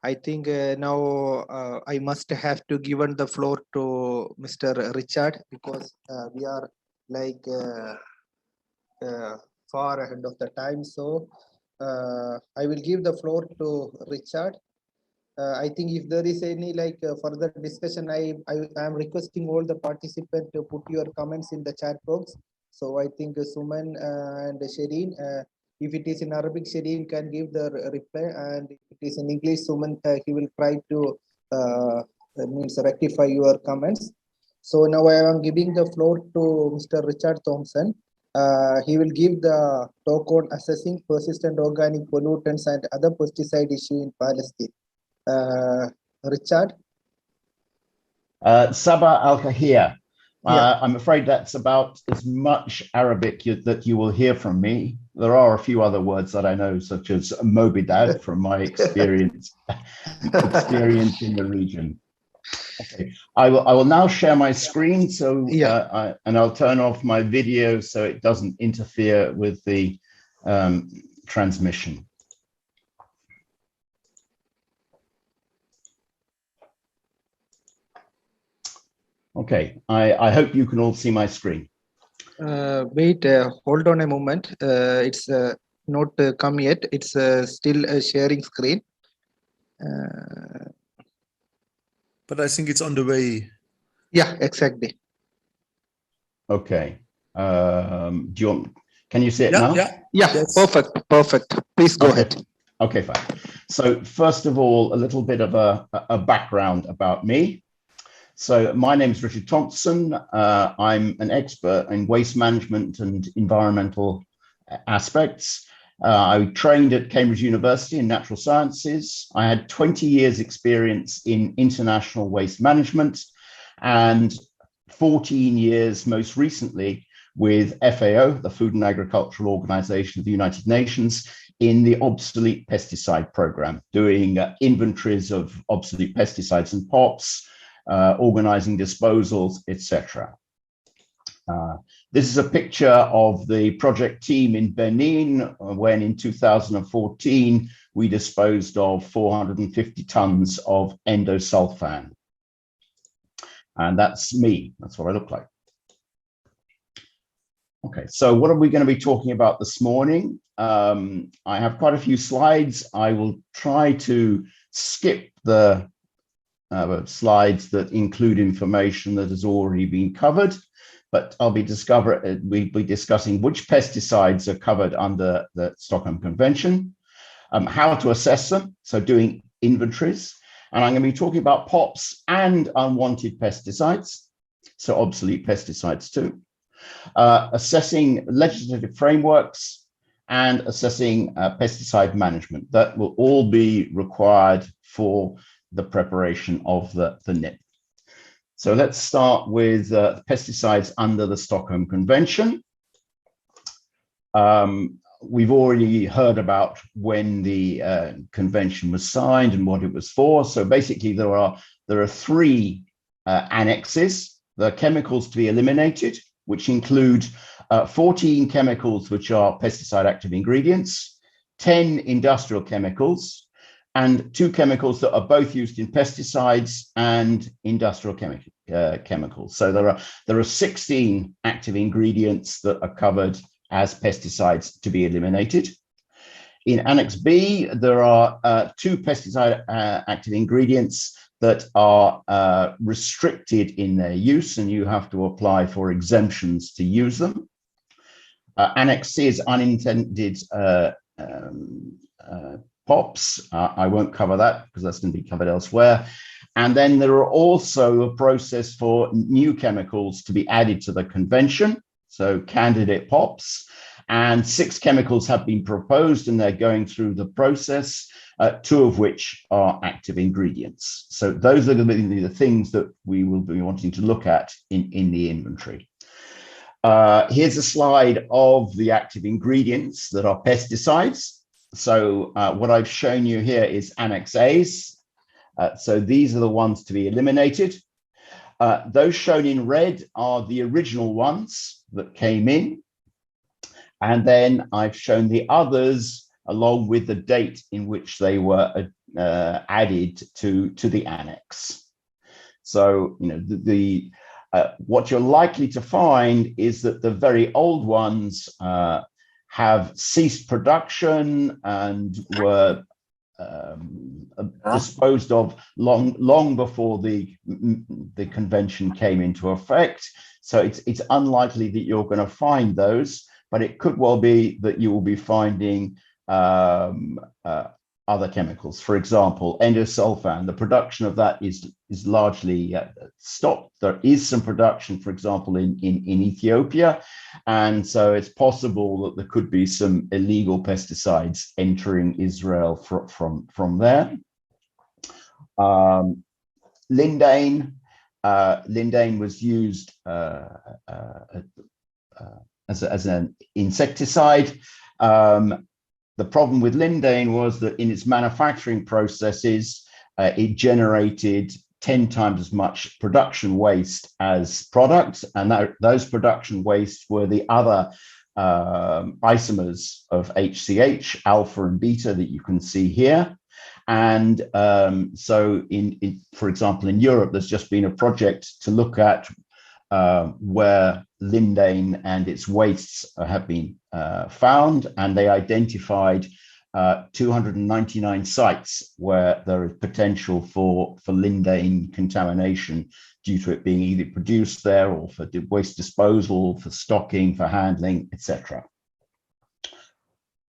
I think now I must have to given the floor to Mr. Richard, because we are like far ahead of the time. So I will give the floor to Richard. I think if there is any further discussion, I am requesting all the participants to put your comments in the chat box. So I think Suman and Shireen, if it is in Arabic, Shireen can give the reply, and if it is in English, Suman he will try to means rectify your comments. So now I am giving the floor to Mr. Richard Thompson. He will give the talk on assessing persistent organic pollutants and other pesticide issue in Palestine. Richard? Sabah al-Kahir. Yeah. I'm afraid that's about as much Arabic that you will hear from me. There are a few other words that I know, such as Mobidad, from my experience in the region. Okay, I will now share my screen, so and I'll turn off my video so it doesn't interfere with the transmission. Okay, I hope you can all see my screen. Wait, hold on a moment. It's not come yet. It's still a sharing screen. But I think it's on the way. Yeah, exactly. Okay. Do you want? Can you see it now? Yeah. Yes. Perfect. Please go ahead. Okay, fine. So first of all, a little bit of a background about me. So my name is Richard Thompson. I'm an expert in waste management and environmental aspects. I trained at Cambridge University in natural sciences. I had 20 years experience in international waste management and 14 years most recently with FAO, the Food and Agricultural Organization of the United Nations, in the obsolete pesticide program, doing inventories of obsolete pesticides and POPs, organizing disposals, etc. This is a picture of the project team in Benin when in 2014 we disposed of 450 tons of endosulfan. And that's me, that's what I look like. Okay, so what are we going to be talking about this morning? I have quite a few slides. I will try to skip the slides that include information that has already been covered, but we'll be discussing which pesticides are covered under the Stockholm Convention, how to assess them, so doing inventories, and I'm going to be talking about POPs and unwanted pesticides, so obsolete pesticides too, assessing legislative frameworks, and assessing pesticide management. That will all be required for the preparation of the NIP. So let's start with pesticides under the Stockholm Convention. We've already heard about when the convention was signed and what it was for. So basically there are three annexes. The chemicals to be eliminated, which include 14 chemicals which are pesticide active ingredients, 10 industrial chemicals, and 2 chemicals that are both used in pesticides and industrial chemicals. So there are 16 active ingredients that are covered as pesticides to be eliminated. In Annex B, there are 2 pesticide active ingredients that are restricted in their use, and you have to apply for exemptions to use them. Annex C is unintended POPs. I won't cover that because that's going to be covered elsewhere. And then there are also a process for new chemicals to be added to the convention, so candidate POPs. And 6 chemicals have been proposed and they're going through the process, 2 of which are active ingredients. So those are going to be the things that we will be wanting to look at in the inventory. Here's a slide of the active ingredients that are pesticides. So what I've shown you here is Annex A's. So these are the ones to be eliminated. Those shown in red are the original ones that came in. And then I've shown the others along with the date in which they were added to the annex. So, you know, what you're likely to find is that the very old ones have ceased production and were disposed of long before the convention came into effect. So it's unlikely that you're going to find those, but it could well be that you will be finding other chemicals. For example, endosulfan, the production of that is largely stopped. There is some production, for example, in Ethiopia, and so it's possible that there could be some illegal pesticides entering Israel from there. Lindane. Lindane was used as an insecticide. The problem with lindane was that in its manufacturing processes, it generated 10 times as much production waste as product, and those production wastes were the other isomers of HCH, alpha and beta, that you can see here. And so, for example, in Europe, there's just been a project to look at where lindane and its wastes have been found, and they identified 299 sites where there is potential for lindane contamination due to it being either produced there or for waste disposal, for stocking, for handling, etc.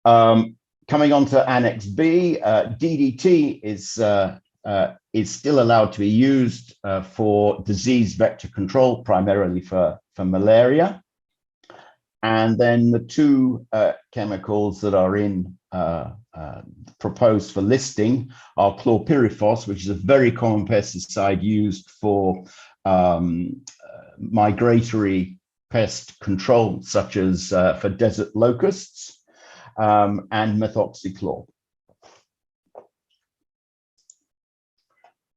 Coming on to Annex B, DDT is still allowed to be used for disease vector control, primarily for malaria. And then the two chemicals that are in proposed for listing are chlorpyrifos, which is a very common pesticide used for migratory pest control, such as for desert locusts, and methoxychlor.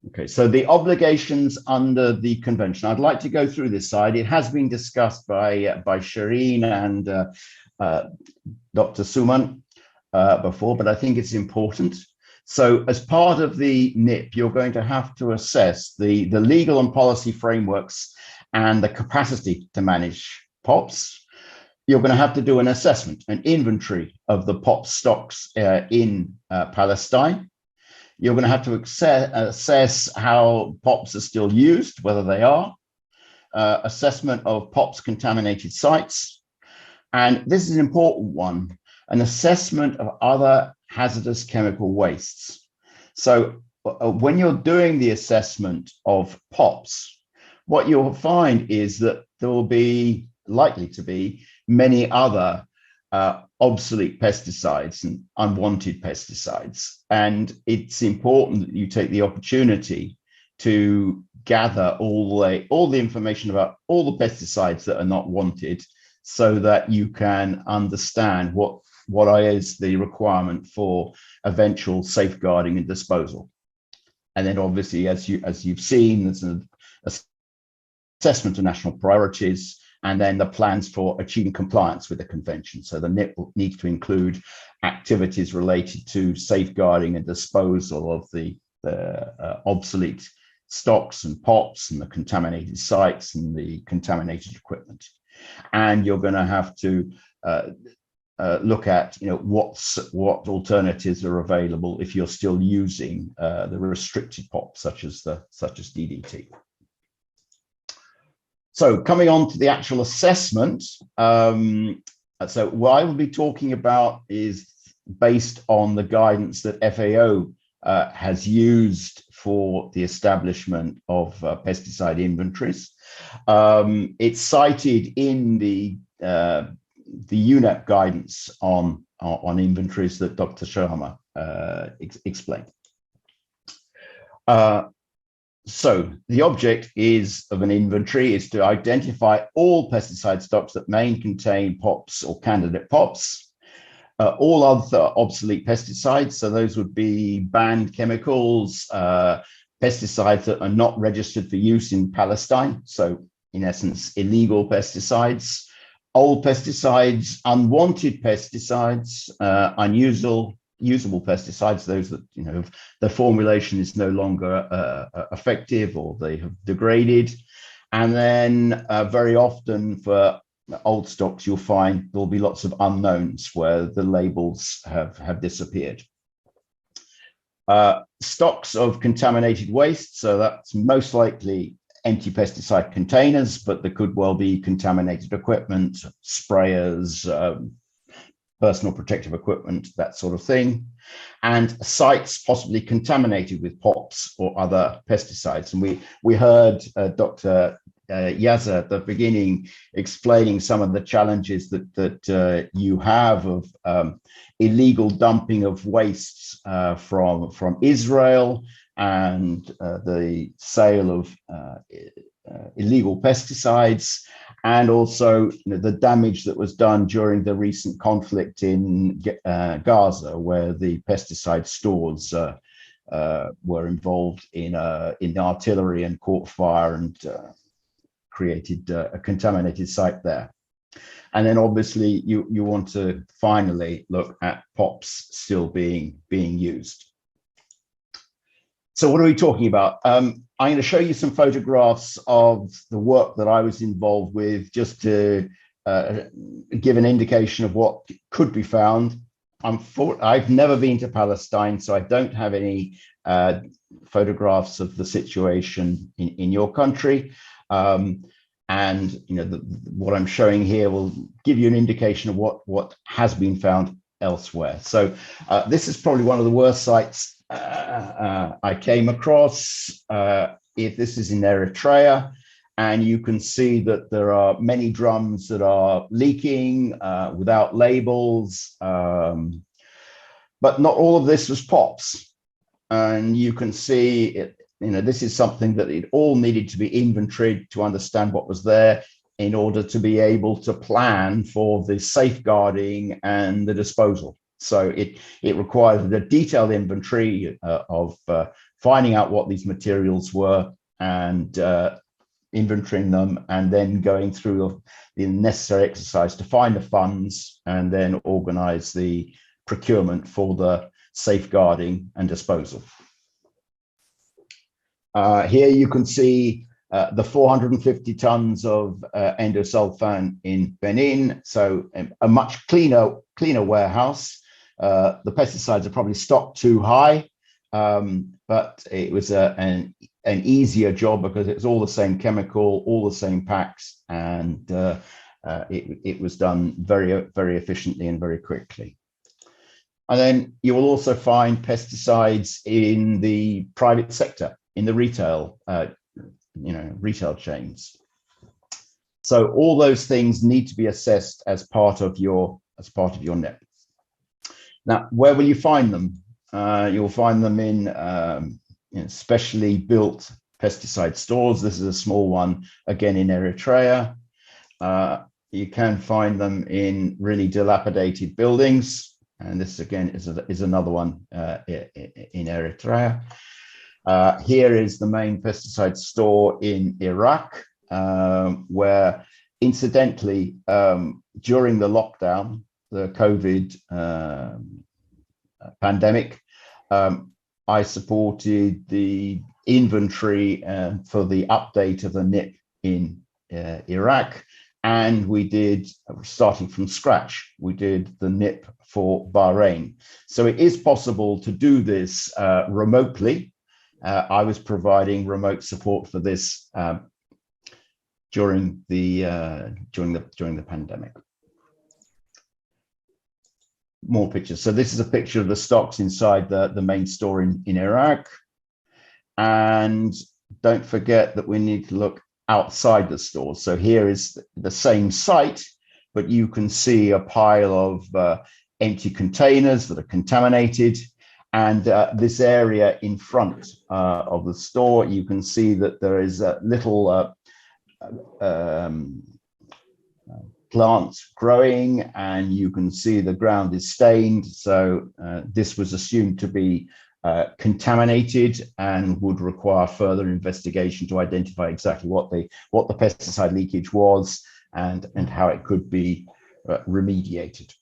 Okay, so the obligations under the convention. I'd like to go through this slide. It has been discussed by Shireen and Dr. Suman before, but I think it's important. So as part of the NIP, you're going to have to assess the legal and policy frameworks and the capacity to manage POPs. You're going to have to do an assessment, an inventory of the POP stocks in Palestine. You're going to have to assess how POPs are still used, whether they are, assessment of POPs contaminated sites, and this is an important one, an assessment of other hazardous chemical wastes. So when you're doing the assessment of POPs, what you'll find is that there will be likely to be many other obsolete pesticides and unwanted pesticides. And it's important that you take the opportunity to gather all the information about all the pesticides that are not wanted, so that you can understand what is the requirement for eventual safeguarding and disposal. And then obviously, as you've seen, there's an assessment of national priorities, and then the plans for achieving compliance with the convention. So the NIP needs to include activities related to safeguarding and disposal of the obsolete stocks and POPs and the contaminated sites and the contaminated equipment. And you're going to have to look at, what alternatives are available if you're still using the restricted POPs, such as DDT. So coming on to the actual assessment, so what I will be talking about is based on the guidance that FAO has used for the establishment of pesticide inventories. It's cited in the UNEP guidance on inventories that Dr. Sharma explained. So the object of an inventory is to identify all pesticide stocks that may contain POPs or candidate POPs, all other obsolete pesticides, so those would be banned chemicals, pesticides that are not registered for use in Palestine, so in essence illegal pesticides, old pesticides, unwanted pesticides, usable pesticides, those that, you know, the formulation is no longer effective or they have degraded. And then very often for old stocks, you'll find there'll be lots of unknowns where the labels have disappeared. Stocks of contaminated waste, so that's most likely empty pesticide containers, but there could well be contaminated equipment, sprayers, personal protective equipment, that sort of thing, and sites possibly contaminated with POPs or other pesticides. And we heard Dr. Yaza at the beginning explaining some of the challenges that you have of illegal dumping of wastes from Israel, and the sale of illegal pesticides, and also, you know, the damage that was done during the recent conflict in Gaza, where the pesticide stores were involved in artillery and caught fire and created a contaminated site there. And then obviously you want to finally look at POPs still being used. So what are we talking about? I'm going to show you some photographs of the work that I was involved with, just to give an indication of what could be found. I've never been to Palestine, so I don't have any photographs of the situation in your country. And you know, what I'm showing here will give you an indication of what has been found elsewhere. So this is probably one of the worst sites I came across. If this is in Eritrea, and you can see that there are many drums that are leaking without labels, but not all of this was POPs. And you can see it, you know, this is something that it all needed to be inventoried to understand what was there in order to be able to plan for the safeguarding and the disposal. So it required a detailed inventory of finding out what these materials were and inventorying them, and then going through the necessary exercise to find the funds and then organize the procurement for the safeguarding and disposal. Here you can see the 450 tons of endosulfan in Benin, so a much cleaner warehouse. The pesticides are probably stocked too high, but it was an easier job because it's all the same chemical, all the same packs, and it was done very, very efficiently and very quickly. And then you will also find pesticides in the private sector, in the retail, retail chains. So all those things need to be assessed as part of your net. Now, where will you find them? You'll find them in specially built pesticide stores. This is a small one, again in Eritrea. You can find them in really dilapidated buildings, and this again is another one in Eritrea. Here is the main pesticide store in Iraq, where incidentally, during the lockdown, the COVID pandemic, I supported the inventory for the update of the NIP in Iraq. And we did, starting from scratch, we did the NIP for Bahrain. So it is possible to do this remotely. I was providing remote support for this during the pandemic. More pictures. So this is a picture of the stocks inside the main store in Iraq. And don't forget that we need to look outside the store. So here is the same site, but you can see a pile of empty containers that are contaminated. And this area in front of the store, you can see that there is a little plants growing, and you can see the ground is stained. So this was assumed to be contaminated and would require further investigation to identify exactly what the pesticide leakage was. and how it could be remediated.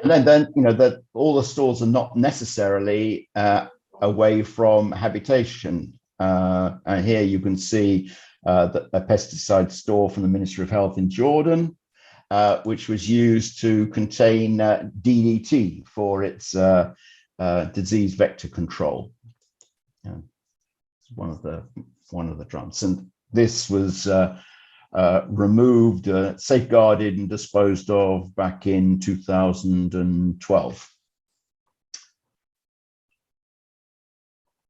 And then you know that all the stores are not necessarily away from habitation. And here you can see a pesticide store from the Ministry of Health in Jordan, which was used to contain DDT for its disease vector control. One of the drums, and this was removed, safeguarded, and disposed of back in 2012.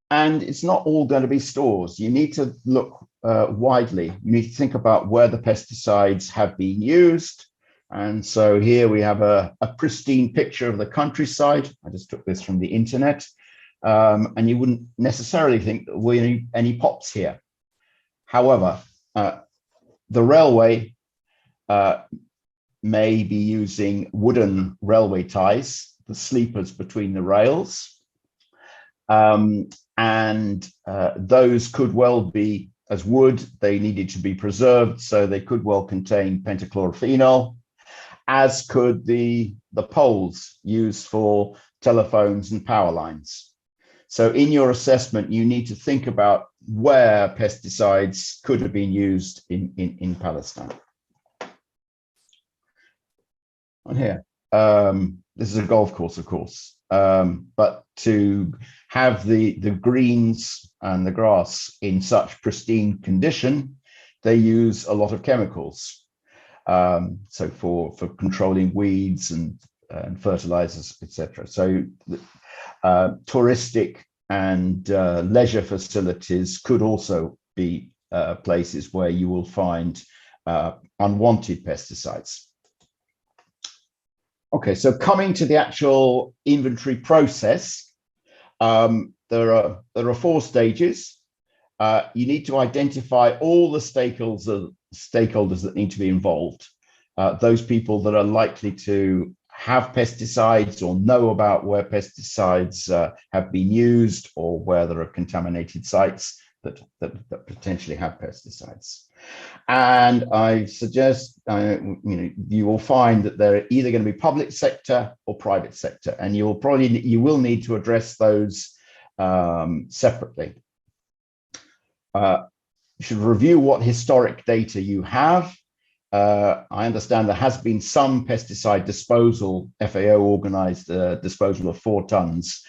And it's not all going to be stores. You need to look widely. You need to think about where the pesticides have been used. And so here we have a pristine picture of the countryside. I just took this from the internet. And you wouldn't necessarily think there were any pops here. However, the railway may be using wooden railway ties, the sleepers between the rails. And those could well be, as wood, they needed to be preserved, so they could well contain pentachlorophenol, as could the poles used for telephones and power lines. So in your assessment, you need to think about where pesticides could have been used in Palestine. On here, this is a golf course, of course, but to have the greens and the grass in such pristine condition, they use a lot of chemicals. So for controlling weeds and fertilizers, etc. So touristic and leisure facilities could also be places where you will find unwanted pesticides. Okay, so coming to the actual inventory process, there are 4 stages. You need to identify all the stakeholders that need to be involved. Those people that are likely to have pesticides or know about where pesticides have been used, or where there are contaminated sites that potentially have pesticides. And I suggest you will find that they're either going to be public sector or private sector, and you will need to address those separately. You should review what historic data you have. I understand there has been some pesticide disposal, FAO organized disposal of 4 tons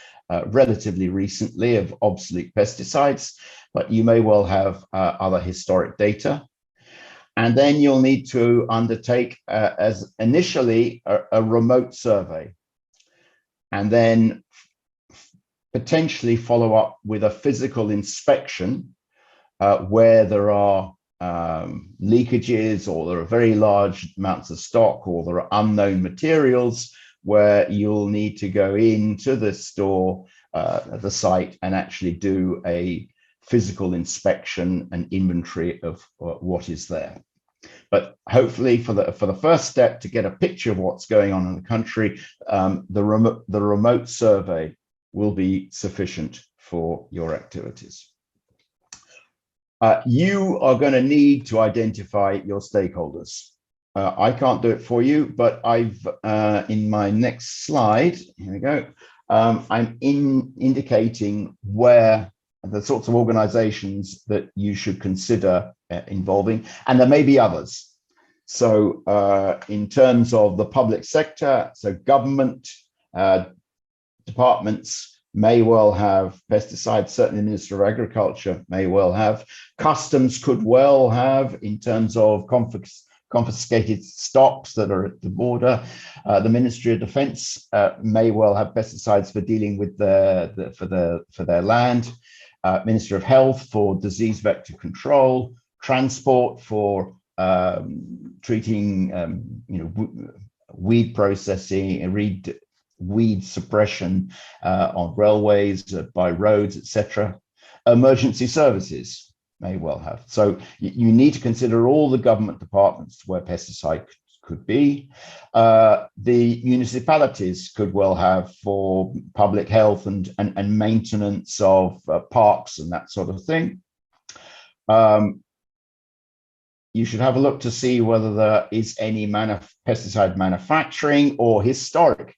relatively recently of obsolete pesticides, but you may well have other historic data. And then you'll need to undertake as initially a remote survey, and then potentially follow up with a physical inspection where there are leakages, or there are very large amounts of stock, or there are unknown materials, where you'll need to go into the store, the site, and actually do a physical inspection and inventory of what is there. But hopefully for the first step, to get a picture of what's going on in the country, the remote survey will be sufficient for your activities. You are going to need to identify your stakeholders. I can't do it for you, but I've in my next slide, here we go, I'm indicating where the sorts of organizations that you should consider involving, and there may be others. So in terms of the public sector, so government departments may well have pesticides, certainly the Minister of Agriculture may well have. Customs could well have, in terms of confiscated stocks that are at the border. The Ministry of Defence may well have pesticides for dealing with for their land. Minister of Health for disease vector control. Transport for treating weed processing and weed suppression on railways, by roads, etc. Emergency services may well have. So you need to consider all the government departments where pesticide could be. The municipalities could well have for public health and maintenance of parks and that sort of thing. you should have a look to see whether there is any pesticide manufacturing or historic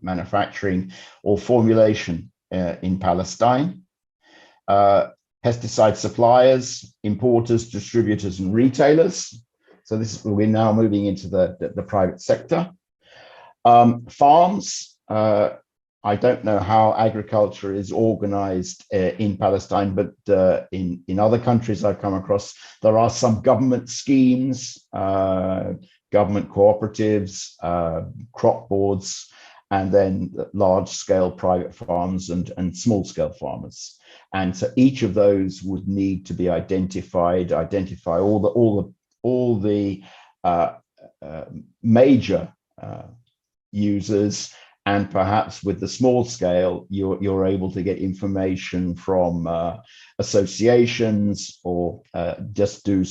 manufacturing or formulation in Palestine. Pesticide suppliers, importers, distributors, and retailers. So we're now moving into the private sector. Farms. I don't know how agriculture is organized in Palestine, but in other countries I've come across, there are some government schemes, government cooperatives, crop boards, and then large-scale private farms and small-scale farmers. And so each of those would need to be identify all the major users, and perhaps with the small scale, you're able to get information from associations, or just do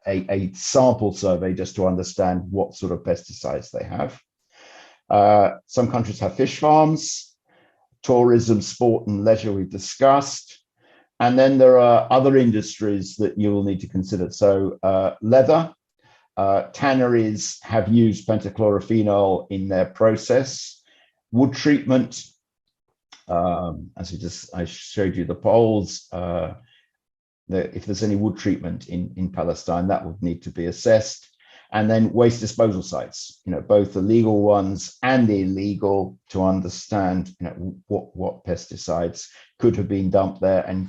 a sample survey just to understand what sort of pesticides they have. Some countries have fish farms, tourism, sport and leisure we've discussed. And then there are other industries that you will need to consider. So leather, tanneries have used pentachlorophenol in their process. Wood treatment, as I showed you the poles, if there's any wood treatment in Palestine, that would need to be assessed. And then waste disposal sites, both the legal ones and the illegal, to understand what pesticides could have been dumped there and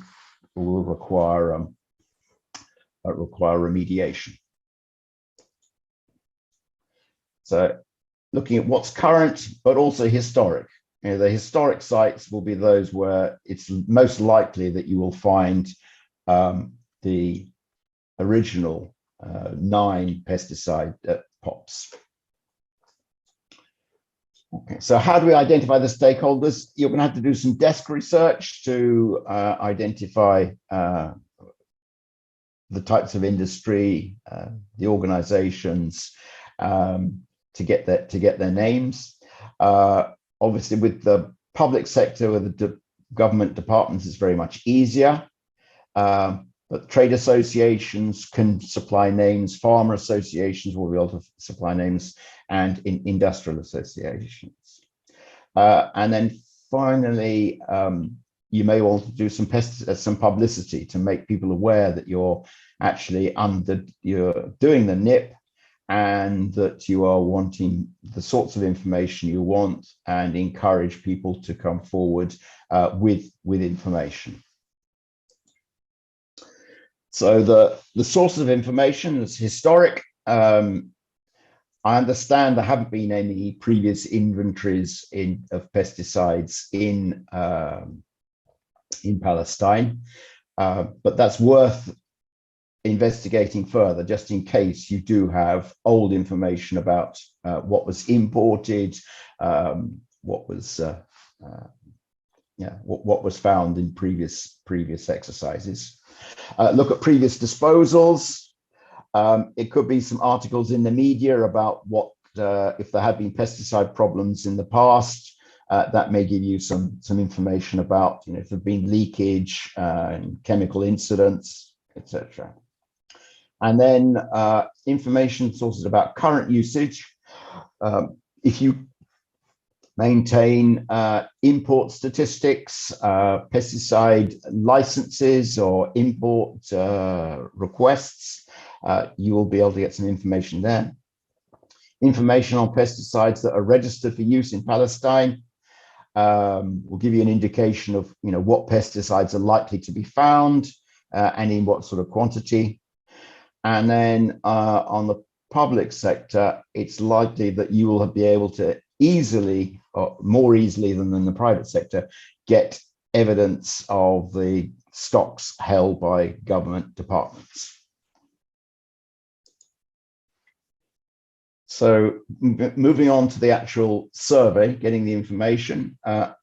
will require remediation. So looking at what's current, but also historic. The historic sites will be those where it's most likely that you will find the original 9 pesticide POPs. Okay, so how do we identify the stakeholders? You're going to have to do some desk research to identify the types of industry, the organizations, to get their names. Obviously, with the public sector, with the government departments, it's very much easier. But trade associations can supply names, farmer associations will be able to supply names, and in industrial associations. And then finally, you may want to do some publicity to make people aware that you're actually you're doing the NIP, and that you are wanting the sorts of information you want, and encourage people to come forward with information. So the source of information is historic. I understand there haven't been any previous inventories of pesticides in Palestine, but that's worth investigating further, just in case you do have old information about what was imported, what was found in previous exercises. Look at previous disposals. It could be some articles in the media about what if there have been pesticide problems in the past. That may give you some information about if there've been leakage, chemical incidents, etc. And then information sources about current usage. If you maintain import statistics, pesticide licenses or import requests, you will be able to get some information there. Information on pesticides that are registered for use in Palestine will give you an indication of what pesticides are likely to be found and in what sort of quantity. And then on the public sector, it's likely that you will be able to easily, or more easily than in the private sector, get evidence of the stocks held by government departments. So moving on to the actual survey, getting the information, the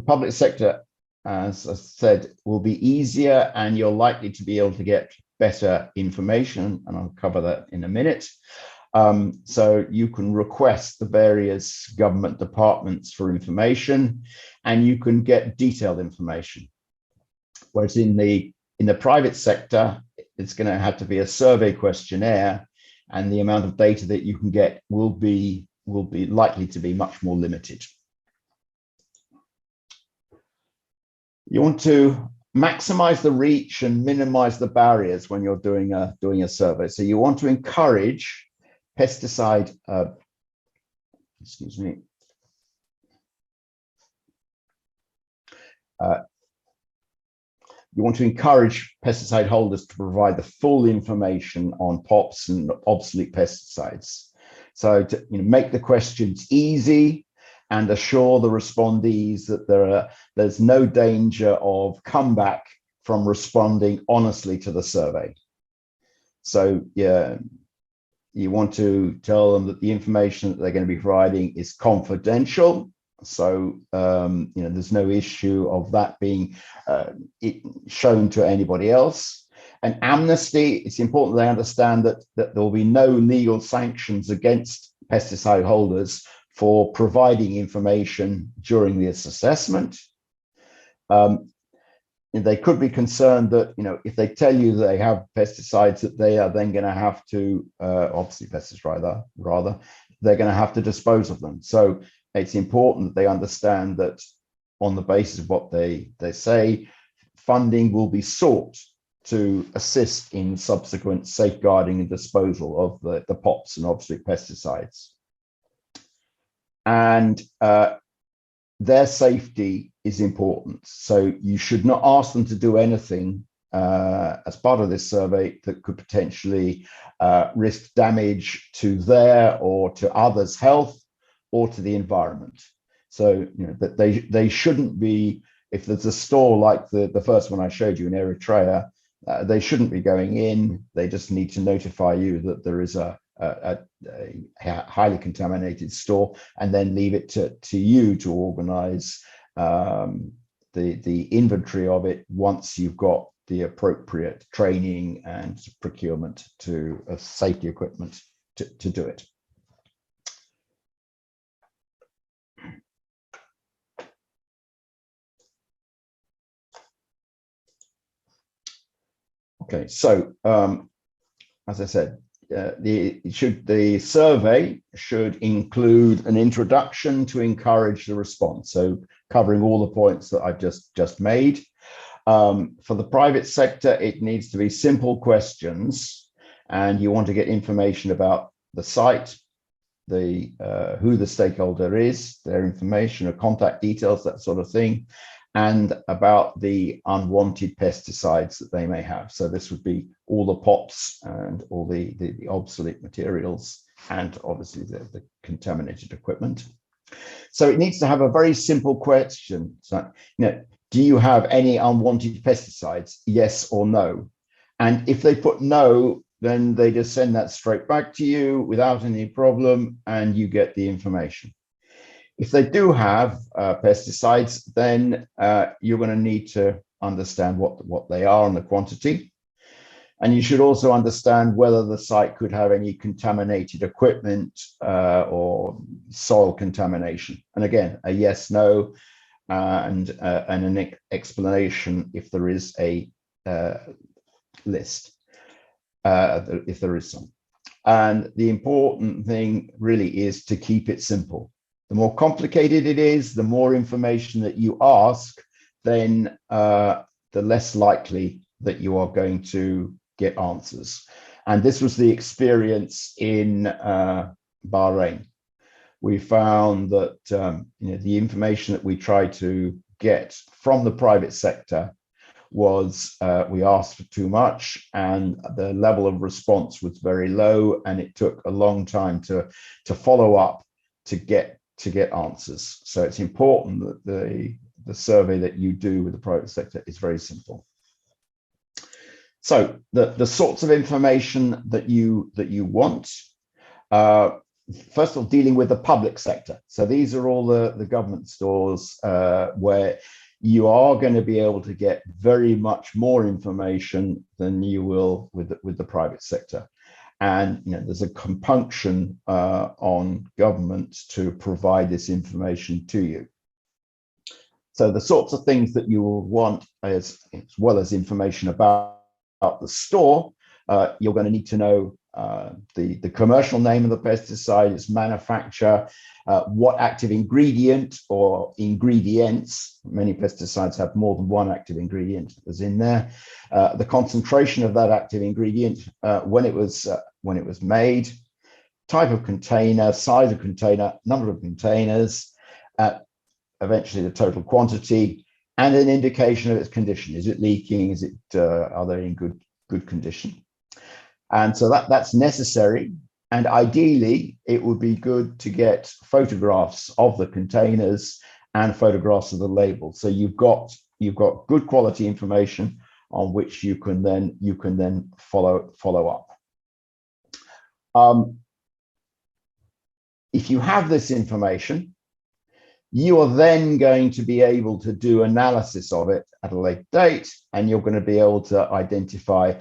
public sector, as I said, will be easier, and you're likely to be able to get better information, and I'll cover that in a minute. So you can request the various government departments for information, and you can get detailed information. Whereas in the In the private sector, it's going to have to be a survey questionnaire, and the amount of data that you can get will be likely to be much more limited. You want to maximize the reach and minimize the barriers when you're doing a survey. So you want to encourage pesticide, excuse me. You want to encourage pesticide holders to provide the full information on POPs and obsolete pesticides. So to make the questions easy and assure the respondees that there's no danger of comeback from responding honestly to the survey. So yeah, you want to tell them that the information that they're going to be providing is confidential. So there's no issue of that being shown to anybody else. And amnesty, it's important they understand that there will be no legal sanctions against pesticide holders for providing information during this assessment. They could be concerned that, if they tell you they have pesticides, that they are then going to have to, obviously pesticides rather, they're going to have to dispose of them. So it's important that they understand that on the basis of what they say, funding will be sought to assist in subsequent safeguarding and disposal of the POPs and obsolete pesticides. And their safety is important. So you should not ask them to do anything as part of this survey that could potentially risk damage to their or to others' health or to the environment. So that they shouldn't be, if there's a store like the first one I showed you in Eritrea, they shouldn't be going in. They just need to notify you that there is a highly contaminated store, and then leave it to you to organize the inventory of it once you've got the appropriate training and procurement to safety equipment to do it. Okay, so as I said, the survey should include an introduction to encourage the response. So covering all the points that I've just made. For the private sector, it needs to be simple questions, and you want to get information about the site, who the stakeholder is, their information or contact details, that sort of thing, and about the unwanted pesticides that they may have. So this would be all the POPs and all the obsolete materials, and obviously the contaminated equipment. So it needs to have a very simple question. So, do you have any unwanted pesticides? Yes or no? And if they put no, then they just send that straight back to you without any problem, and you get the information. If they do have pesticides, then you're going to need to understand what they are and the quantity. And you should also understand whether the site could have any contaminated equipment or soil contamination. And again, a yes, no, and an explanation if there is a list, if there is some. And the important thing really is to keep it simple. The more complicated it is, the more information that you ask, then the less likely that you are going to get answers. And this was the experience in Bahrain. We found that the information that we tried to get from the private sector was we asked for too much, and the level of response was very low, and it took a long time to follow up to get answers. So it's important that the survey that you do with the private sector is very simple. So the sorts of information that you want, first of all, dealing with the public sector. So these are all the government stores where you are going to be able to get very much more information than you will with the private sector. And there's a compunction on government to provide this information to you. So the sorts of things that you will want, as well as information about the store, you're going to need to know the commercial name of the pesticide, its manufacturer, what active ingredient or ingredients, many pesticides have more than one active ingredient is in there, the concentration of that active ingredient, when it was made, type of container, size of container, number of containers, eventually the total quantity, and an indication of its condition. Is it leaking? Is it are they in good condition? And so that's necessary. And ideally, it would be good to get photographs of the containers and photographs of the label. So you've got good quality information on which you can then follow up. If you have this information, you are then going to be able to do analysis of it at a later date, and you're going to be able to identify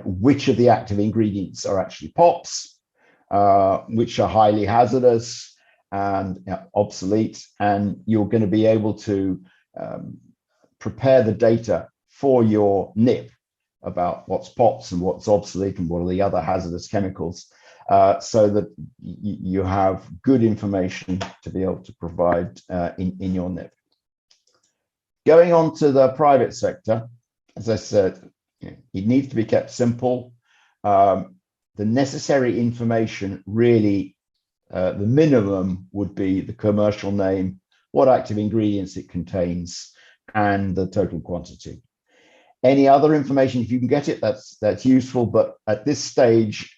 which of the active ingredients are actually POPs, which are highly hazardous and obsolete, and you're going to be able to prepare the data for your NIP about what's POPs and what's obsolete and what are the other hazardous chemicals, so that you have good information to be able to provide in your NIP. Going on to the private sector, as I said, it needs to be kept simple. The necessary information really, the minimum would be the commercial name, what active ingredients it contains, and the total quantity. Any other information, if you can get it, that's useful. But at this stage,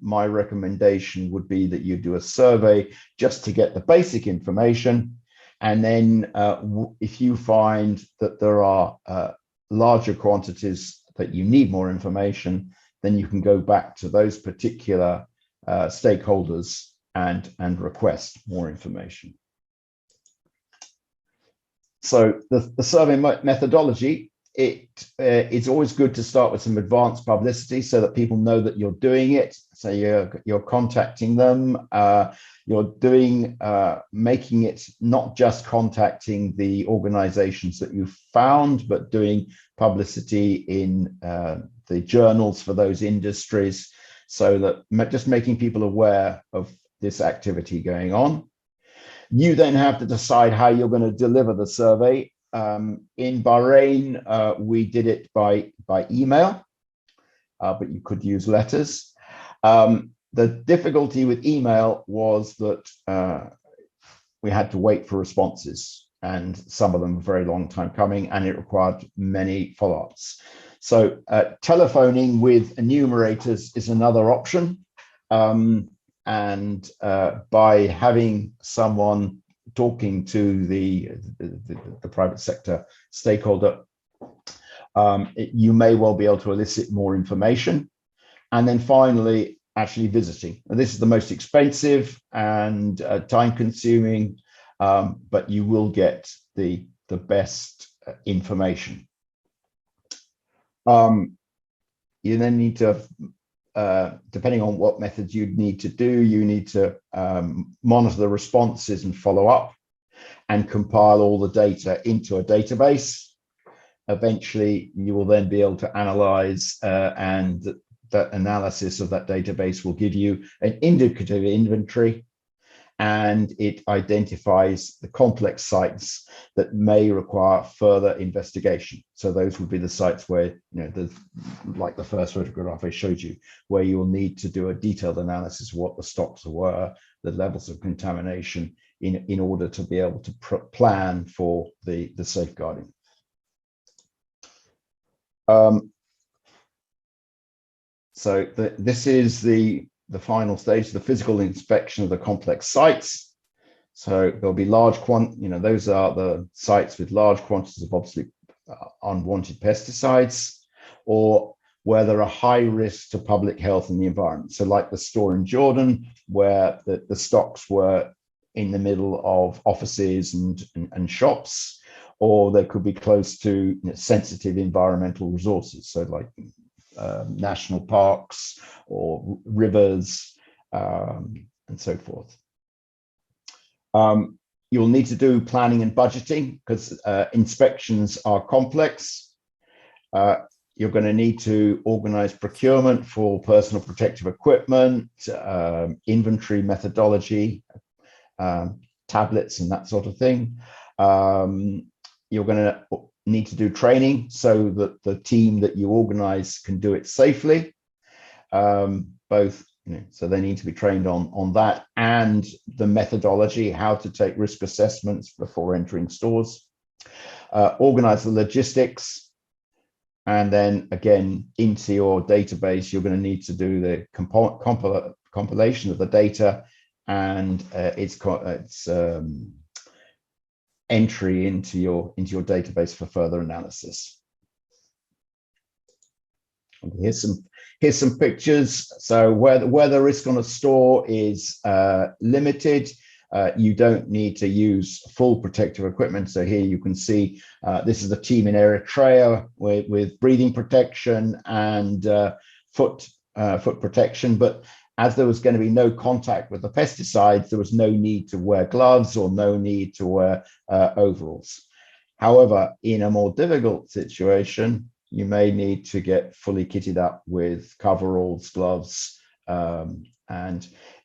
my recommendation would be that you do a survey just to get the basic information. And then if you find that there are larger quantities that you need more information, then you can go back to those particular stakeholders and request more information. So the survey methodology, it's always good to start with some advanced publicity so that people know that you're doing it. So you're contacting them, making it not just contacting the organizations that you found, but doing publicity in the journals for those industries, so that just making people aware of this activity going on. You then have to decide how you're going to deliver the survey. In Bahrain, we did it by email, but you could use letters. The difficulty with email was that we had to wait for responses, and some of them were very long time coming, and it required many follow-ups. So telephoning with enumerators is another option. And by having someone talking to the private sector stakeholder, you may well be able to elicit more information. And then finally, actually visiting. And this is the most expensive and time-consuming, but you will get the best information. You then need to, depending on what methods you need to do, you need to monitor the responses and follow up and compile all the data into a database. Eventually, you will then be able to analyze, and that analysis of that database will give you an indicative inventory, and it identifies the complex sites that may require further investigation. So those would be the sites where, like the first photograph I showed you, where you will need to do a detailed analysis of what the stocks were, the levels of contamination, in order to be able to plan for the safeguarding. So this is the final stage, the physical inspection of the complex sites. So there'll be large those are the sites with large quantities of obviously unwanted pesticides, or where there are high risks to public health and the environment. So like the store in Jordan, where the stocks were in the middle of offices and shops, or they could be close to sensitive environmental resources. So like national parks or rivers, and so forth. You'll need to do planning and budgeting because inspections are complex. You're going to need to organize procurement for personal protective equipment, inventory methodology, tablets and that sort of thing. You're going to need to do training so that the team that you organize can do it safely. Both, so they need to be trained on that and the methodology, how to take risk assessments before entering stores. Organize the logistics. And then again, into your database, you're going to need to do the compilation of the data and its entry into your database for further analysis. And here's some pictures. So where the risk on a store is limited, you don't need to use full protective equipment. So here you can see this is the team in Eritrea with breathing protection and foot protection. But as there was going to be no contact with the pesticides, there was no need to wear gloves or no need to wear overalls. However, in a more difficult situation, you may need to get fully kitted up with coveralls, gloves, and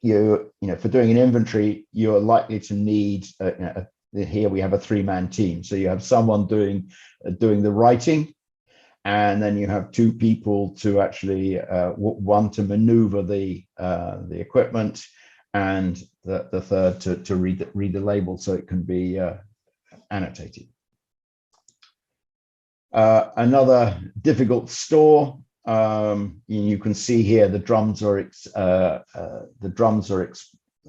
for doing an inventory, you're likely to need. Here we have a 3-man team, so you have someone doing the writing, and then you have 2 people to actually one to maneuver the equipment, and the third to read the label so it can be annotated. Another difficult store. You can see here the drums are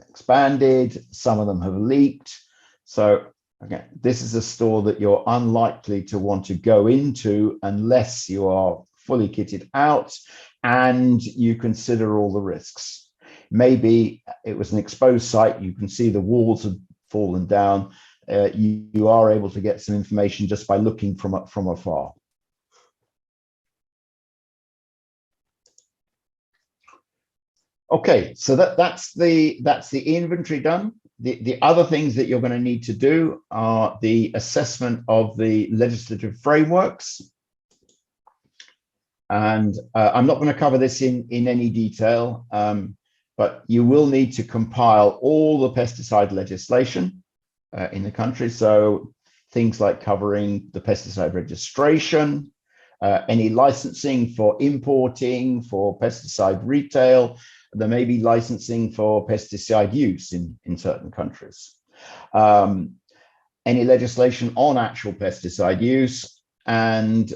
expanded. Some of them have leaked. So again, this is a store that you're unlikely to want to go into unless you are fully kitted out and you consider all the risks. Maybe it was an exposed site. You can see the walls have fallen down. You are able to get some information just by looking from afar. Okay, so that's the inventory done. The other things that you're going to need to do are the assessment of the legislative frameworks. And I'm not going to cover this in any detail, but you will need to compile all the pesticide legislation in the country. So things like covering the pesticide registration, any licensing for importing, for pesticide retail. There may be licensing for pesticide use in certain countries. Any legislation on actual pesticide use and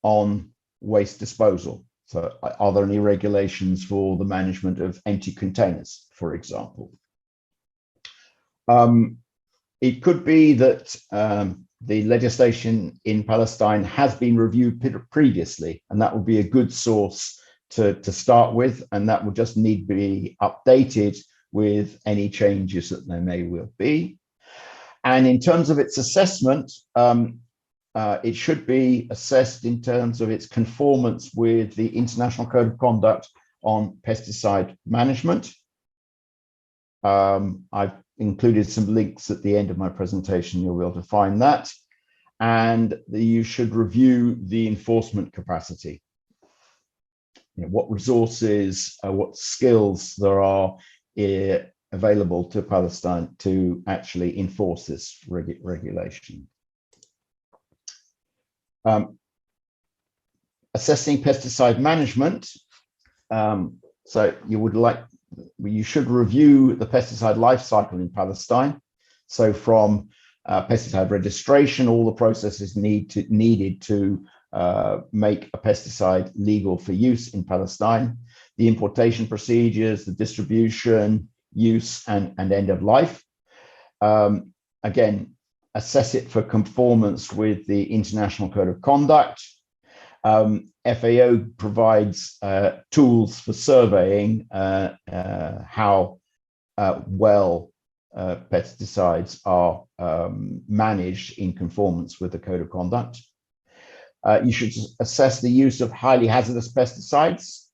on waste disposal. So are there any regulations for the management of empty containers, for example? It could be that the legislation in Palestine has been reviewed previously, and that would be a good source to start with, and that will just need to be updated with any changes that there may well be. And in terms of its assessment, it should be assessed in terms of its conformance with the International Code of Conduct on Pesticide Management. I've included some links at the end of my presentation. You'll be able to find that. And you should review the enforcement capacity. What resources, what skills there are available to Palestine to actually enforce this regulation. Assessing pesticide management. So you should review the pesticide life cycle in Palestine. So from pesticide registration, all the processes needed to make a pesticide legal for use in Palestine, the importation procedures, the distribution, use, and end of life. Again, assess it for conformance with the International Code of Conduct. FAO provides tools for surveying how well pesticides are managed in conformance with the Code of Conduct. You should assess the use of highly hazardous pesticides,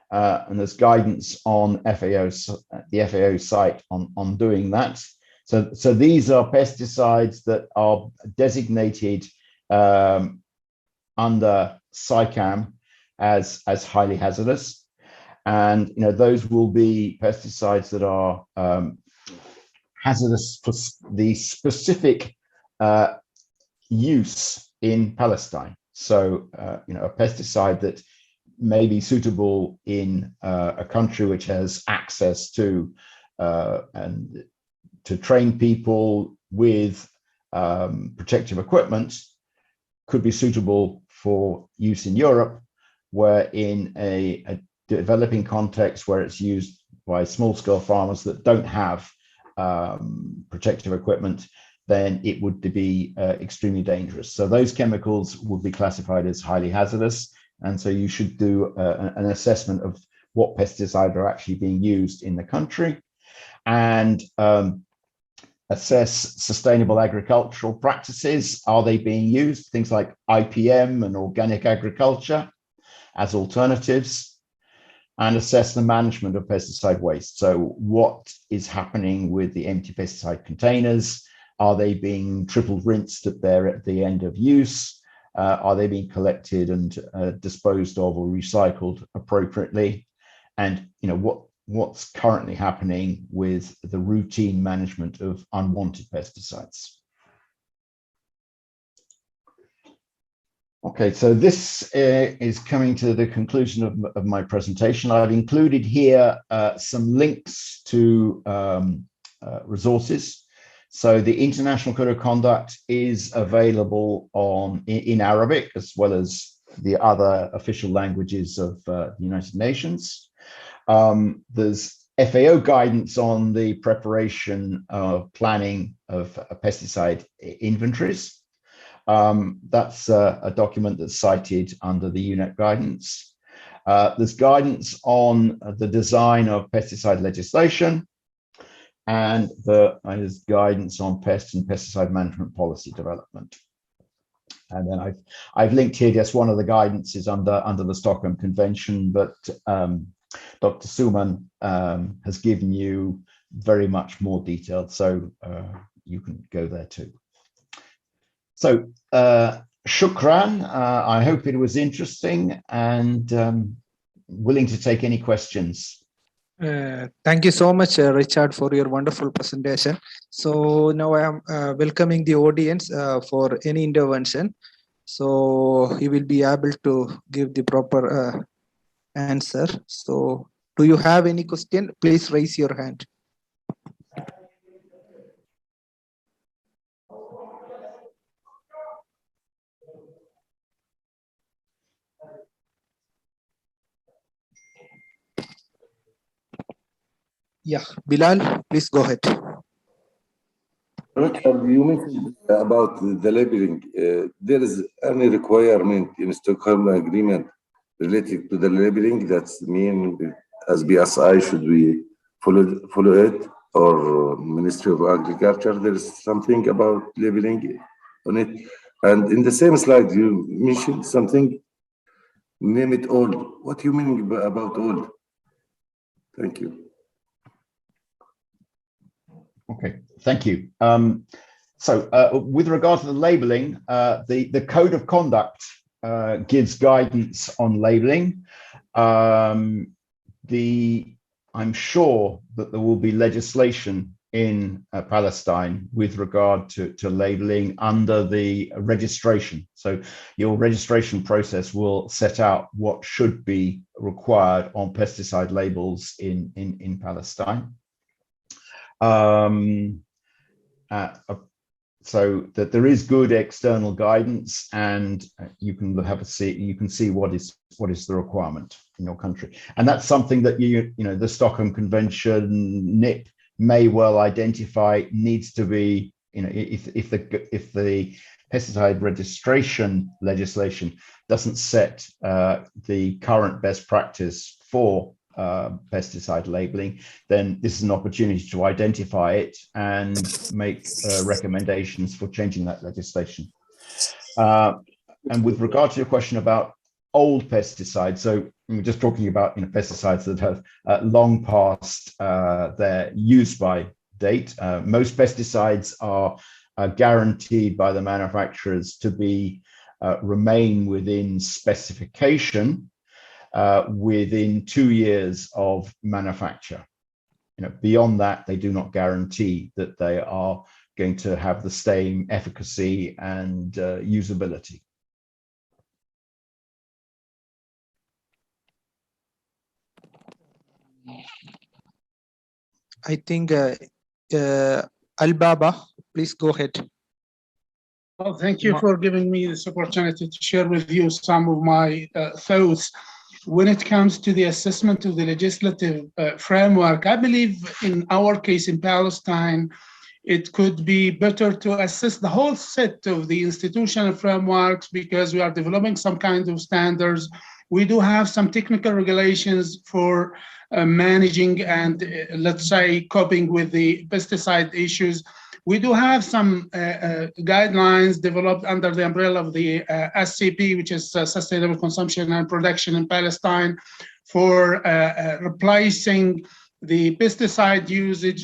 and there's guidance on the FAO site on doing that. So these are pesticides that are designated under SCRC as highly hazardous. And those will be pesticides that are hazardous for the specific use in Palestine. So, a pesticide that may be suitable in a country which has access to and to train people with protective equipment could be suitable for use in Europe, where in a developing context where it's used by small-scale farmers that don't have protective equipment, then it would be extremely dangerous. So those chemicals would be classified as highly hazardous. And so you should do an assessment of what pesticides are actually being used in the country, and assess sustainable agricultural practices. Are they being used? Things like IPM and organic agriculture as alternatives, and assess the management of pesticide waste. So what is happening with the empty pesticide containers? Are they being triple rinsed at the end of use? Are they being collected and disposed of or recycled appropriately? And what's currently happening with the routine management of unwanted pesticides? Okay, so this is coming to the conclusion of my presentation. I've included here some links to resources. So the International Code of Conduct is available in Arabic, as well as the other official languages of the United Nations. There's FAO guidance on the preparation of planning of pesticide inventories. That's a document that's cited under the UNEP guidance. There's guidance on the design of pesticide legislation, and there's guidance on pest and pesticide management policy development. And then I've linked here just one of the guidances under the Stockholm Convention, but Dr. Suman has given you very much more detailed, so you can go there too. So shukran. I hope it was interesting, and willing to take any questions. Thank you so much, Richard, for your wonderful presentation. So now I am welcoming the audience for any intervention. So he will be able to give the proper answer. So do you have any question? Please raise your hand. Yeah, Bilal, please go ahead. Richard, you mentioned about the labeling. There is any requirement in Stockholm Agreement related to the labeling? That's mean as BSI, should we follow it, or Ministry of Agriculture? There is something about labeling on it. And in the same slide, you mentioned something, name it old. What do you mean about old? Thank you. Okay, thank you. So with regard to the labeling, the Code of Conduct gives guidance on labeling. I'm sure that there will be legislation in Palestine with regard to labeling under the registration. So your registration process will set out what should be required on pesticide labels in Palestine. So that there is good external guidance, and you can see what is the requirement in your country, and that's something that the Stockholm Convention NIP may well identify needs to be, if the pesticide registration legislation doesn't set the current best practice for pesticide labeling, then this is an opportunity to identify it and make recommendations for changing that legislation. And with regard to your question about old pesticides, so we're just talking about pesticides that have long past their use by date. Most pesticides are guaranteed by the manufacturers to be remain within specification within 2 years of manufacture. Beyond that, they do not guarantee that they are going to have the same efficacy and usability. I think Al-Baba, please go ahead. Well, thank you for giving me this opportunity to share with you some of my thoughts. When it comes to the assessment of the legislative framework, I believe in our case in Palestine, it could be better to assess the whole set of the institutional frameworks because we are developing some kind of standards. We do have some technical regulations for managing and let's say coping with the pesticide issues. We do have some guidelines developed under the umbrella of the SCP, which is Sustainable Consumption and Production in Palestine, for replacing the pesticide usage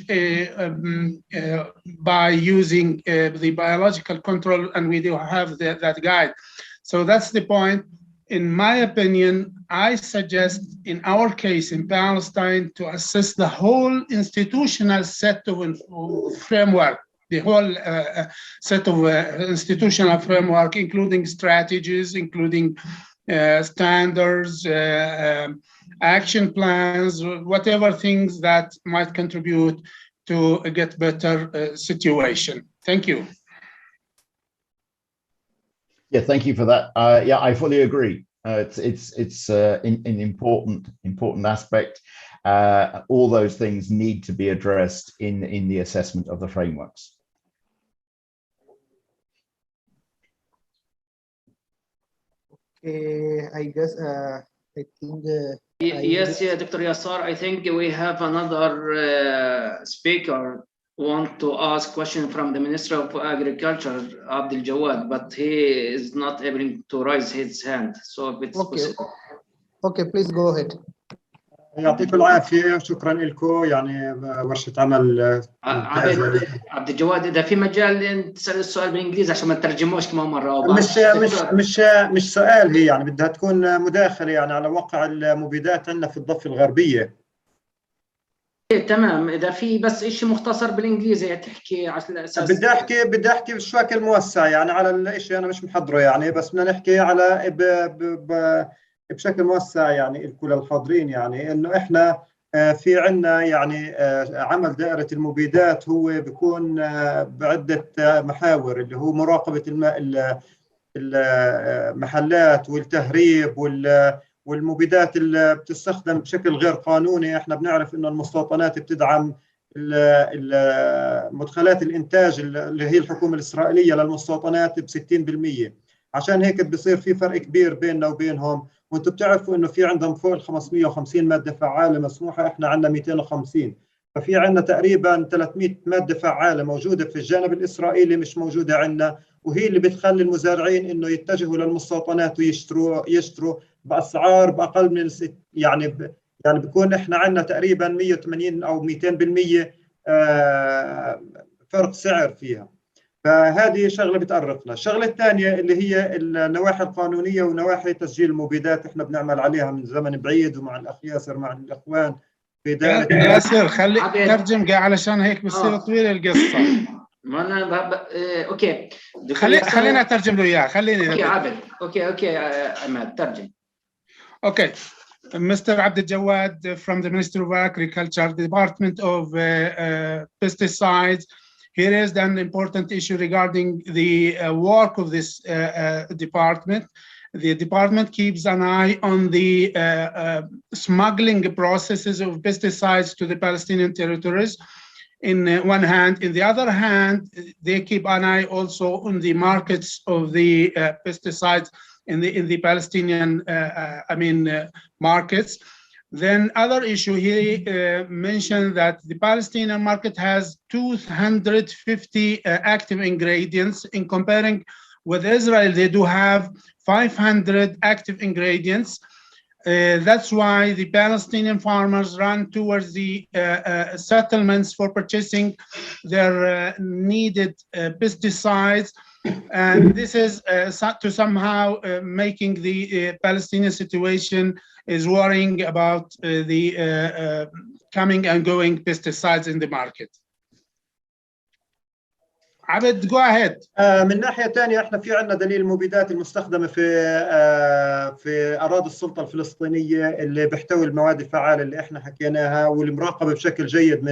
by using the biological control, and we do have that guide. So that's the point. In my opinion, I suggest in our case in Palestine to assess the whole institutional set of framework, the whole set of institutional framework, including strategies, including standards, action plans, whatever things that might contribute to a get better situation. Thank you. Yeah, thank you for that. Yeah, I fully agree. It's an important aspect. All those things need to be addressed in the assessment of the frameworks. Okay, I guess I think. Yes, Dr. Yassar, I think we have another speaker want to ask question from the Minister of Agriculture, Abdul Jawad, but he is not able to raise his hand. So if it's possible. Okay, please go ahead. يعطيكم العافية، شكرا لكم. يعني ورشة عمل عبد الجواد، إذا في مجال تسأل السؤال بالإنجليزي عشان ما نترجموش كمان مرة. مش سؤال، هي يعني بدها تكون مداخلة يعني على واقع المبيدات عندنا في الضفة الغربية. تمام، إذا في بس إشي مختصر بالإنجليزي تحكي على أساس. بدي أحكي بشكل موسع يعني على الإشي أنا مش محضره يعني، بس بدنا نحكي على بشكل موسع يعني الكل الحاضرين، يعني إنه إحنا في عنا يعني عمل دائرة المبيدات هو بيكون بعدة محاور، اللي هو مراقبة المحلات والتهريب والمبيدات اللي بتستخدم بشكل غير قانوني. احنا بنعرف انه المستوطنات بتدعم مدخلات الانتاج اللي هي الحكومة الإسرائيلية للمستوطنات ب60%، عشان هيك بصير في فرق كبير بيننا وبينهم. وانتم بتعرفوا انه في عندهم فوق ال 550 مادة فعالة مسموحة، احنا عندنا 250، ففي عندنا تقريبا 300 مادة فعالة موجودة في الجانب الإسرائيلي مش موجودة عندنا، وهي اللي بتخلي المزارعين انه يتجهوا للمستوطنات ويشتروا بأسعار بأقل من يعني بيكون احنا عندنا تقريبا 180 أو 200% فرق سعر فيها. فهذه شغلة بتأرقنا. الشغلة الثانية اللي هي النواحي القانونية ونواحي تسجيل المبيدات، احنا بنعمل عليها من زمن بعيد، ومع الأخ ياسر مع الإخوان في دائرة. ياسر خلي ترجم علشان هيك بصير طويل القصة. ما أنا أوكي. خلينا أترجم له إياه. خليني. أوكي عابد. أوكي عماد ترجم. Okay, Mr. Abdul Jawad from the Ministry of Agriculture, Department of Pesticides. Here is an important issue regarding the work of this department. The department keeps an eye on the smuggling processes of pesticides to the Palestinian territories. In one hand, in the other hand, they keep an eye also on the markets of the pesticides in the Palestinian, markets. Then other issue, he mentioned that the Palestinian market has 250 active ingredients. In comparing with Israel, they do have 500 active ingredients. That's why the Palestinian farmers run towards the settlements for purchasing their needed pesticides. And this is to somehow making the Palestinian situation is worrying about the coming and going pesticides in the market. Abed, go ahead. من ناحية ثانية احنا في عندنا دليل المبيدات المستخدمة في أراضي السلطة الفلسطينية اللي بيحتوي المواد الفعالة اللي احنا حكيناها، والمراقبة بشكل جيد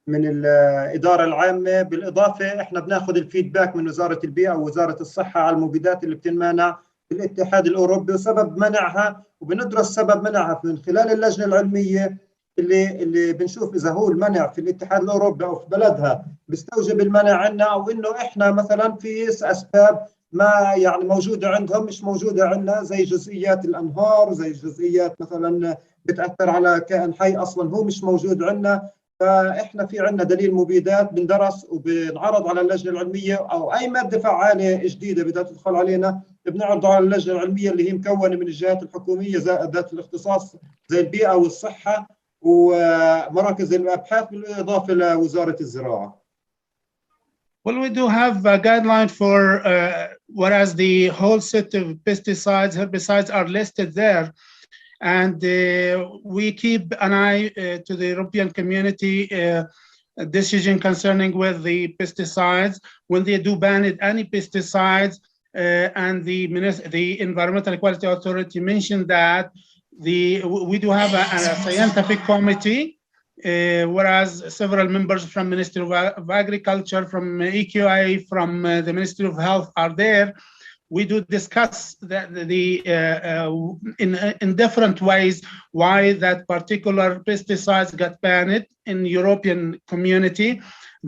من الإدارة العامة. بالإضافة احنا بناخذ الفيدباك من وزارة البيئة ووزارة الصحة على المبيدات اللي بتنمنع في الاتحاد الأوروبي وسبب منعها، وبندرس سبب منعها من خلال اللجنة العلمية اللي بنشوف اذا هو المنع في الاتحاد الاوروبي او في بلدها بيستوجب المنع عندنا، او انه احنا مثلا في اسباب ما يعني موجوده عندهم مش موجوده عندنا، زي جزئيات الانهار، زي جزئيات مثلا بتاثر على كائن حي اصلا هو مش موجود عندنا. فاحنا في عندنا دليل مبيدات بندرس وبنعرض على اللجنه العلميه، او اي ماده فعاله جديده بدها تدخل علينا بنعرضه على اللجنه العلميه اللي هي مكونه من الجهات الحكوميه ذات الاختصاص زي البيئه والصحه ومراكز الابحاث بالاضافه لوزاره الزراعه. Well, we do have a guideline for whereas the whole set of pesticides, herbicides are listed there, and we keep an eye to the European community decision concerning with the pesticides when they do ban any pesticides, and the Environmental Quality Authority mentioned that we do have a scientific committee, whereas several members from Ministry of Agriculture, from EQA, from the Ministry of Health are there. We do discuss in different ways why that particular pesticides got banned in European community.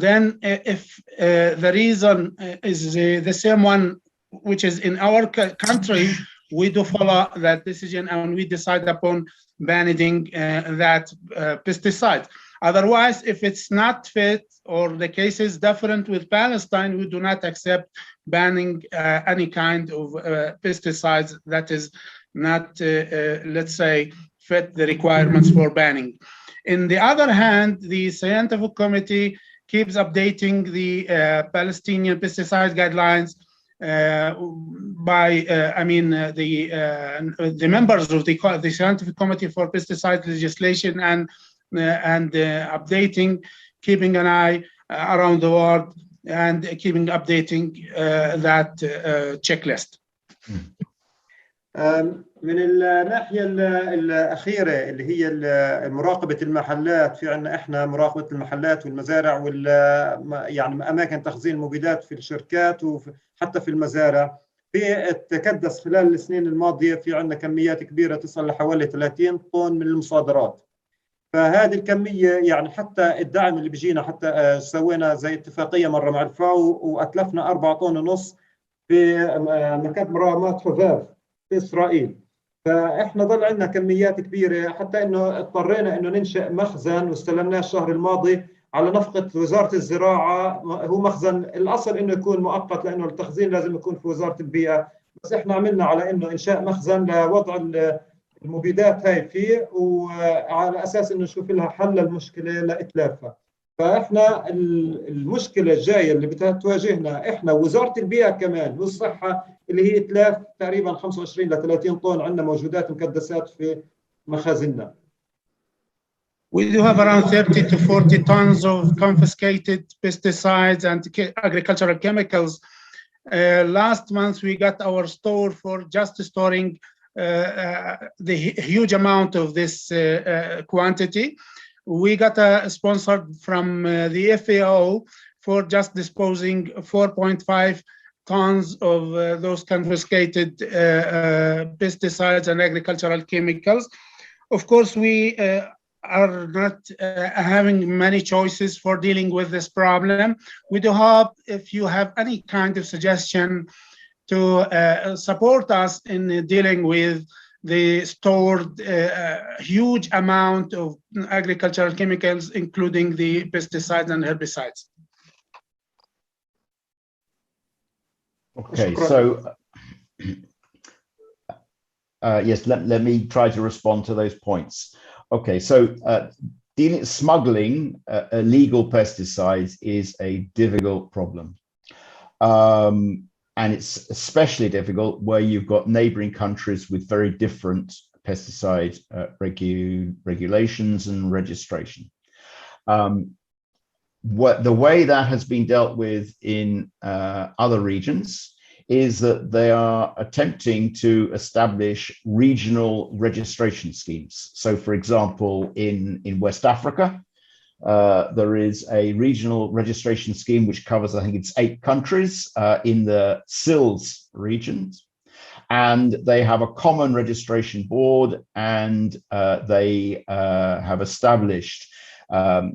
Then if the reason is the same one which is in our country, we do follow that decision and we decide upon banning that pesticide. Otherwise, if it's not fit or the case is different with Palestine, we do not accept banning any kind of pesticides that is not, let's say, fit the requirements for banning. In the other hand, the scientific committee keeps updating the Palestinian pesticide guidelines by the members of the scientific committee for pesticide legislation and updating, keeping an eye around the world and keeping updating that checklist. من الناحية الأخيرة اللي هي مراقبة المحلات، في عندنا إحنا مراقبة المحلات والمزارع يعني أماكن تخزين المبيدات في الشركات وحتى في المزارع. في تكدس خلال السنين الماضية في عندنا كميات كبيرة تصل لحوالي 30 طن من المصادرات. فهذه الكمية يعني حتى الدعم اللي بيجينا، حتى سوينا زي اتفاقية مرة مع الفاو وأتلفنا 4 طن ونص في مكب مرامات حفاف في إسرائيل. فإحنا ضل عندنا كميات كبيرة، حتى إنه اضطرينا إنه ننشئ مخزن واستلمناه الشهر الماضي على نفقة وزارة الزراعة. هو مخزن الأصل إنه يكون مؤقت لأنه التخزين لازم يكون في وزارة البيئة، بس إحنا عملنا على إنه إنشاء مخزن لوضع المبيدات هاي فيه، وعلى أساس إنه نشوف لها حل للمشكلة لإتلافها. فإحنا المشكلة الجاية اللي بتواجهنا إحنا وزارة البيئة كمان والصحة اللي هي إتلاف تقريبا 25 ل 30 طن عندنا موجودات مكدسات في مخازننا. We do have around 30 to 40 tons of confiscated pesticides and agricultural chemicals. Last month, we got our store for just storing the huge amount of this quantity. We got sponsored from the FAO for just disposing 4.5 tons of those confiscated pesticides and agricultural chemicals. Of course, we are not having many choices for dealing with this problem. We do hope if you have any kind of suggestion to support us in dealing with the stored huge amount of agricultural chemicals, including the pesticides and herbicides. Okay, so Yes, let me try to respond to those points. Okay, so smuggling illegal pesticides is a difficult problem. And it's especially difficult where you've got neighboring countries with very different pesticide regulations and registration. The way that has been dealt with in other regions is that they are attempting to establish regional registration schemes. So, for example, in West Africa, there is a regional registration scheme which covers, I think it's 8 countries in the SILS regions. And they have a common registration board, and they have established a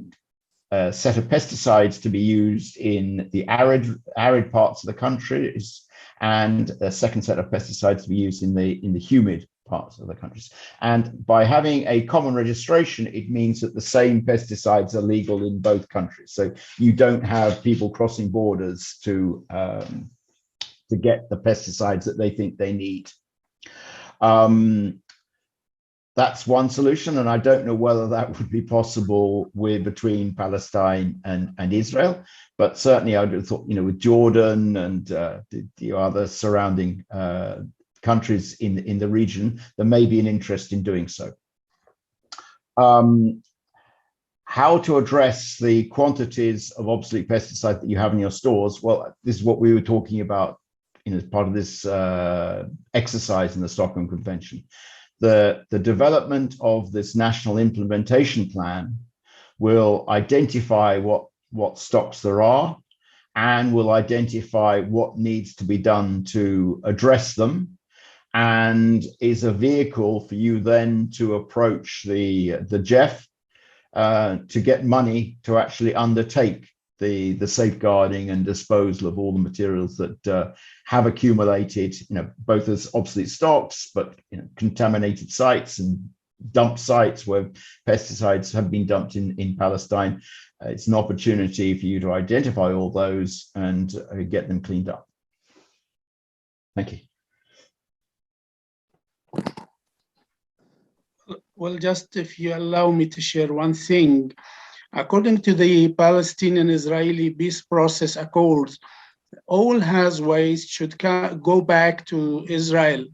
set of pesticides to be used in the arid parts of the countries, and a second set of pesticides to be used in the humid parts of the countries. And by having a common registration, it means that the same pesticides are legal in both countries. So you don't have people crossing borders to get the pesticides that they think they need. That's one solution, and I don't know whether that would be possible between Palestine and Israel, but certainly I would have thought, with Jordan and the other surrounding countries in the region, there may be an interest in doing so. How to address the quantities of obsolete pesticide that you have in your stores? Well, this is what we were talking about as part of this exercise in the Stockholm Convention. The development of this national implementation plan will identify what stocks there are, and will identify what needs to be done to address them, and is a vehicle for you then to approach the JEF to get money to actually undertake the safeguarding and disposal of all the materials that have accumulated, both as obsolete stocks, but contaminated sites and dump sites where pesticides have been dumped in Palestine. It's an opportunity for you to identify all those and get them cleaned up. Thank you. Well, just if you allow me to share one thing. According to the Palestinian-Israeli peace process accords, all Haza waste should go back to Israel.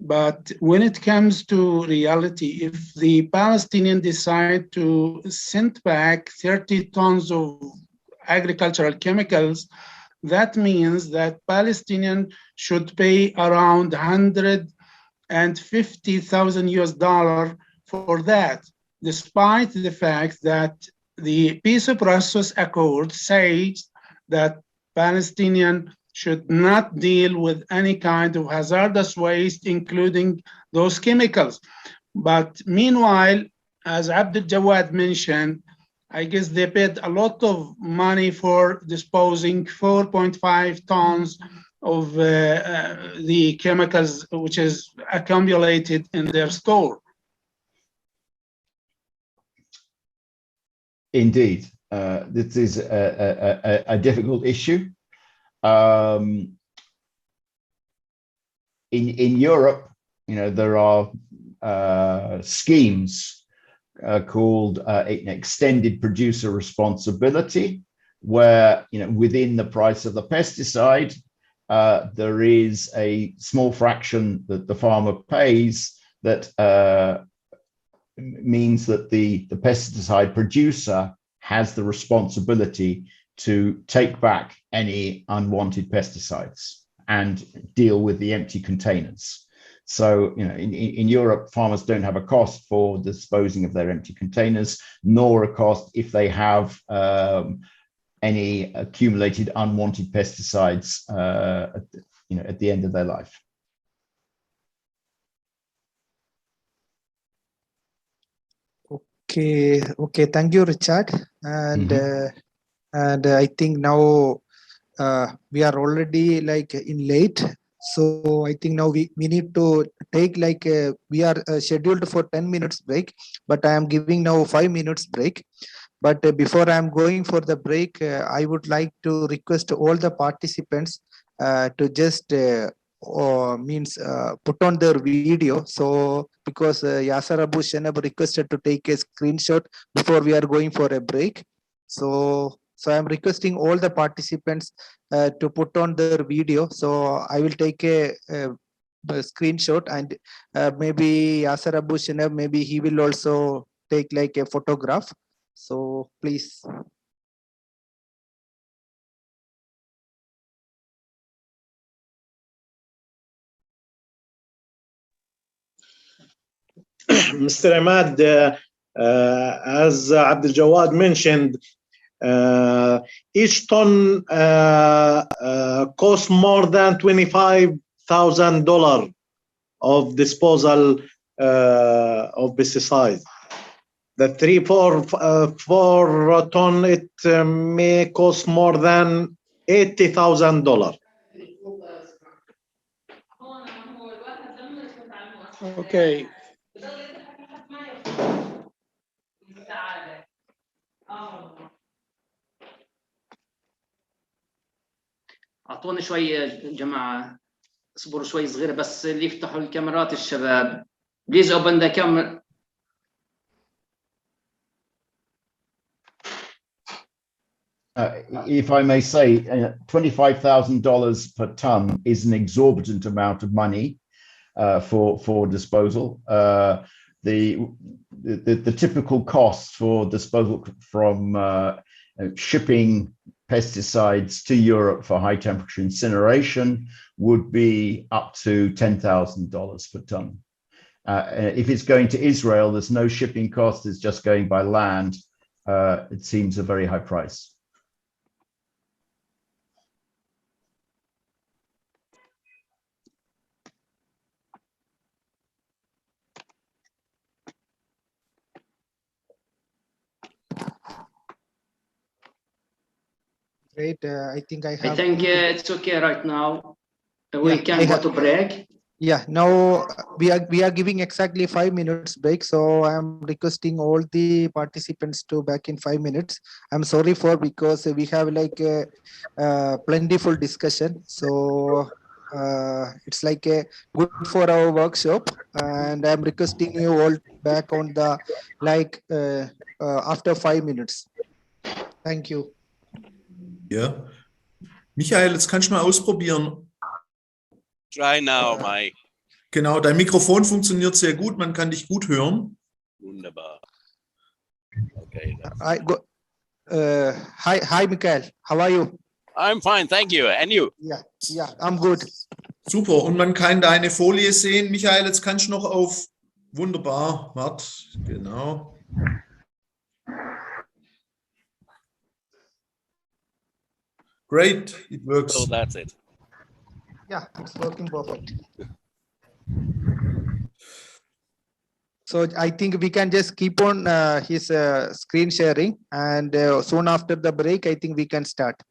But when it comes to reality, if the Palestinians decide to send back 30 tons of agricultural chemicals, that means that Palestinians should pay around $150,000 US for that, despite the fact that the peace process accord says that Palestinians should not deal with any kind of hazardous waste, including those chemicals. But meanwhile, as Abdul Jawad mentioned, I guess they paid a lot of money for disposing 4.5 tons of the chemicals which is accumulated in their store. Indeed, this is a difficult issue. In Europe, there are schemes called an extended producer responsibility, where within the price of the pesticide, there is a small fraction that the farmer pays that means that the pesticide producer has the responsibility to take back any unwanted pesticides and deal with the empty containers. So, in Europe, farmers don't have a cost for disposing of their empty containers, nor a cost if they have any accumulated unwanted pesticides at the end of their life. Okay. Thank you, Richard. And and I think now we are already in late. So I think now we need to take we are scheduled for 10 minutes break, but I am giving now 5 minutes break. But before I am going for the break, I would like to request all the participants to just put on their video. So because Yasser Abu Shenab requested to take a screenshot before we are going for a break. So I'm requesting all the participants to put on their video. So I will take a screenshot, and maybe Yasser Abu Shenab, maybe he will also take like a photograph. So please. Mr. Ahmad, as Abdul Jawad mentioned, each ton costs more than $25,000 of disposal of pesticides. The 4 ton, it may cost more than $80,000. Okay. اعطوني شوي يا جماعه، اصبروا شوي صغيره بس اللي يفتحوا الكاميرات الشباب. Please open the camera. If I may say, $25,000 per ton is an exorbitant amount of money for disposal. The typical cost for disposal from shipping pesticides to Europe for high temperature incineration would be up to $10,000 per ton. If it's going to Israel, there's no shipping cost, it's just going by land. It seems a very high price. Great. I think I have. I think it's okay right now. We can go to break. Yeah, now we are giving exactly 5 minutes break. So I'm requesting all the participants to back in 5 minutes. I'm sorry for, because we have like a plentiful discussion. So it's like a good for our workshop, and I'm requesting you all back on the after 5 minutes. Thank you. Ja. Michael, jetzt kannst du mal ausprobieren. Try now, Mike. Genau, dein Mikrofon funktioniert sehr gut, man kann dich gut hören. Wunderbar. Okay. Hi, Michael. How are you? I'm fine, thank you. And you? Yeah, I'm good. Super, und man kann deine Folie sehen. Michael, jetzt kannst du noch auf... Wunderbar, warte, genau. Great, it works. So that's it. Yeah, it's working perfect. So I think we can just keep on his screen sharing, and soon after the break, I think we can start.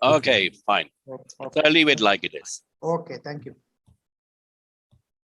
Okay, fine. Okay. So I'll leave it like it is. Okay, thank you.